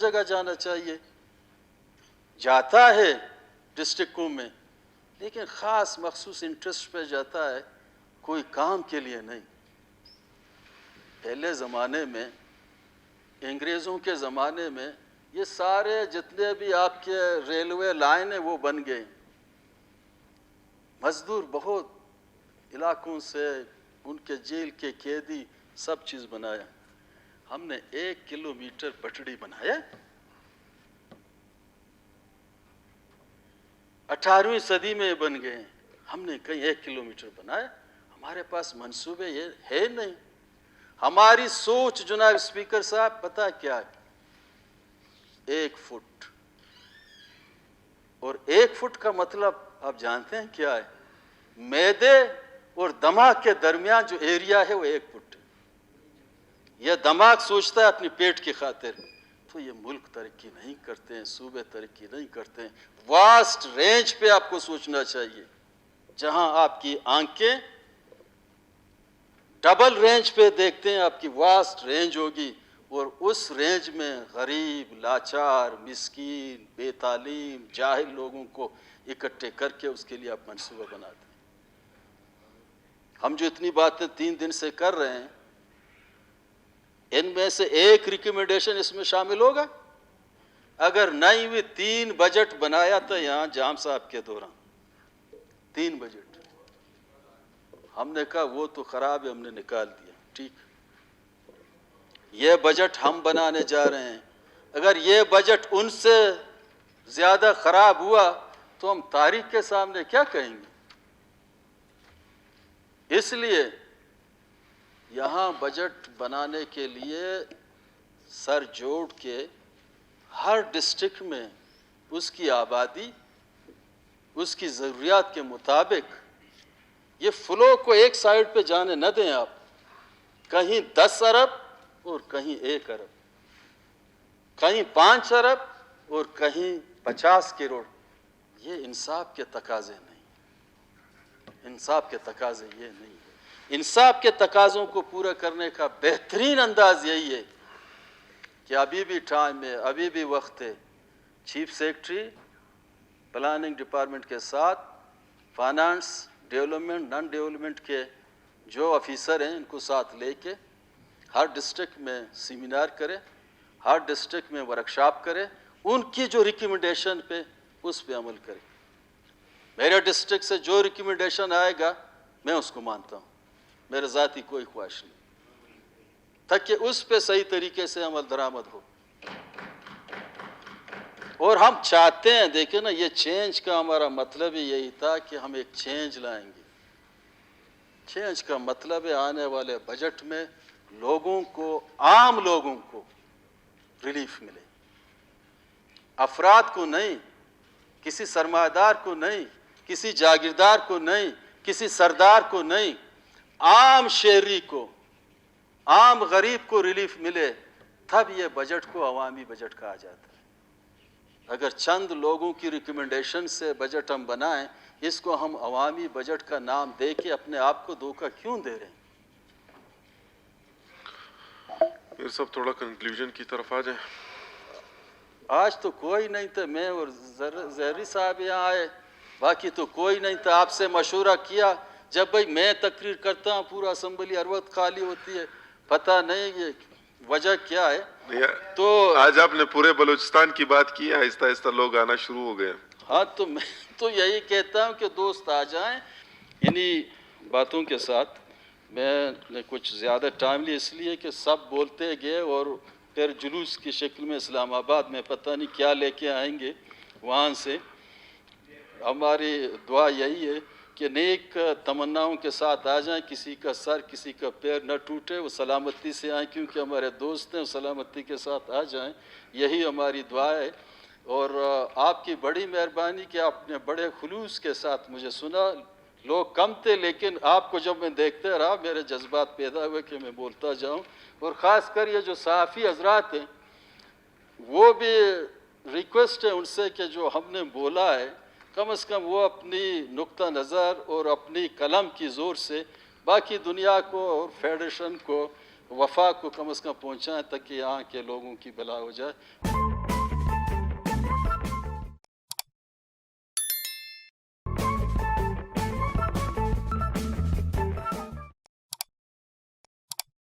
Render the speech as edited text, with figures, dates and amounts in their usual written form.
جگہ جانا چاہیے، جاتا ہے ڈسٹرکٹوں میں، لیکن خاص مخصوص انٹرسٹ پہ جاتا ہے، کوئی کام کے لیے نہیں۔ پہلے زمانے میں، انگریزوں کے زمانے میں، یہ سارے جتنے بھی آپ کے ریلوے لائن ہیں وہ بن گئے، مزدور بہت علاقوں سے، ان کے جیل کے قیدی، سب چیز بنایا۔ ہم نے 1 کلومیٹر پٹڑی بنایا، 18ویں صدی میں بن گئے، ہم نے کہیں 1 کلومیٹر بنایا؟ ہمارے پاس منصوبے یہ ہے نہیں۔ ہماری سوچ جناب اسپیکر صاحب پتہ کیا ہے؟ 1 فٹ، اور 1 فٹ کا مطلب آپ جانتے ہیں کیا ہے؟ معدے اور دماغ کے درمیان جو ایریا ہے وہ 1 فٹ ہے۔ یہ دماغ سوچتا ہے اپنی پیٹ کی خاطر، تو یہ ملک ترقی نہیں کرتے ہیں، صوبے ترقی نہیں کرتے ہیں۔ واسٹ رینج پہ آپ کو سوچنا چاہیے، جہاں آپ کی آنکھیں ڈبل رینج پہ دیکھتے ہیں، آپ کی واسٹ رینج ہوگی، اور اس رینج میں غریب، لاچار، مسکین، بے تعلیم، جاہل لوگوں کو اکٹھے کر کے اس کے لیے آپ منصوبہ بناتے ہیں۔ ہم جو اتنی باتیں 3 دن سے کر رہے ہیں، ان میں سے ایک ریکمنڈیشن اس میں شامل ہوگا؟ اگر نہیں ہوئی، 3 بجٹ بنایا تھا یہاں جام صاحب کے دوران، 3 بجٹ، ہم نے کہا وہ تو خراب ہے، ہم نے نکال دیا، ٹھیک، یہ بجٹ ہم بنانے جا رہے ہیں۔ اگر یہ بجٹ ان سے زیادہ خراب ہوا تو ہم تاریخ کے سامنے کیا کہیں گے؟ اس لیے یہاں بجٹ بنانے کے لیے سر جوڑ کے ہر ڈسٹرکٹ میں اس کی آبادی، اس کی ضروریات کے مطابق، یہ فلو کو ایک سائڈ پہ جانے نہ دیں آپ، کہیں 10 ارب اور کہیں 1 ارب، کہیں 5 ارب اور کہیں 50 کروڑ، یہ انصاف کے تقاضے نہیں، انصاف کے تقاضے یہ نہیں۔ انصاف کے تقاضوں کو پورا کرنے کا بہترین انداز یہی ہے کہ ابھی بھی ٹائم ہے، ابھی بھی وقت ہے، چیف سیکرٹری پلاننگ ڈپارٹمنٹ کے ساتھ فائنانس، ڈیولپمنٹ، نان ڈیولپمنٹ کے جو آفیسر ہیں ان کو ساتھ لے کے ہر ڈسٹرکٹ میں سیمینار کرے، ہر ڈسٹرکٹ میں ورکشاپ کرے، ان کی جو ریکمنڈیشن پہ اس پہ عمل کرے۔ میرے ڈسٹرکٹ سے جو ریکمنڈیشن آئے گا میں اس کو مانتا ہوں، میرے ذاتی کوئی خواہش نہیں، تاکہ اس پہ صحیح طریقے سے عمل درآمد ہو۔ اور ہم چاہتے ہیں، دیکھیں نا، یہ چینج کا ہمارا مطلب ہی یہی تھا کہ ہم ایک چینج لائیں گے۔ چینج کا مطلب ہے آنے والے بجٹ میں لوگوں کو، عام لوگوں کو ریلیف ملے، افراد کو نہیں، کسی سرمایہ دار کو نہیں، کسی جاگیردار کو نہیں، کسی سردار کو نہیں، عام شہری کو، عام غریب کو ریلیف ملے، تب یہ بجٹ کو عوامی بجٹ کہا جاتا ہے۔ اگر چند لوگوں کی ریکمنڈیشن سے بجٹ ہم بنائیں، اس کو ہم عوامی بجٹ کا نام دے کے اپنے آپ کو دھوکہ کیوں دے رہے ہیں؟ پھر سب تھوڑا کنکلوژن کی طرف آ جائیں۔ آج تو کوئی نہیں تھا، میں اور زہری صاحب یہاں آئے، باقی تو کوئی نہیں تھا۔ آپ سے مشورہ کیا، جب بھائی میں تقریر کرتا ہوں پورا اسمبلی ہر وقت خالی ہوتی ہے، پتہ نہیں یہ وجہ کیا ہے۔ تو آج آپ نے پورے بلوچستان کی بات کی، آہستہ آہستہ لوگ آنا شروع ہو گئے۔ ہاں، تو میں تو یہی کہتا ہوں کہ دوست آ جائیں انہی باتوں کے ساتھ۔ میں نے کچھ زیادہ ٹائم لی اس لیے کہ سب بولتے گئے، اور پھر جلوس کی شکل میں اسلام آباد میں پتہ نہیں کیا لے کے آئیں گے وہاں سے۔ ہماری دعا یہی ہے کہ نیک تمناؤں کے ساتھ آ جائیں، کسی کا سر، کسی کا پیر نہ ٹوٹے، وہ سلامتی سے آئیں، کیونکہ ہمارے دوست ہیں، سلامتی کے ساتھ آ جائیں، یہی ہماری دعا ہے۔ اور آپ کی بڑی مہربانی کہ آپ نے بڑے خلوص کے ساتھ مجھے سنا۔ لوگ کم تھے، لیکن آپ کو جب میں دیکھتے رہا میرے جذبات پیدا ہوئے کہ میں بولتا جاؤں، اور خاص کر یہ جو صحافی حضرات ہیں، وہ بھی ریکویسٹ ہے ان سے کہ جو ہم نے بولا ہے کم از کم وہ اپنی نقطہ نظر اور اپنی قلم کی زور سے باقی دنیا کو اور فیڈریشن کو، وفاق کو کم از کم پہنچائیں، تاکہ یہاں کے لوگوں کی بھلا ہو جائے۔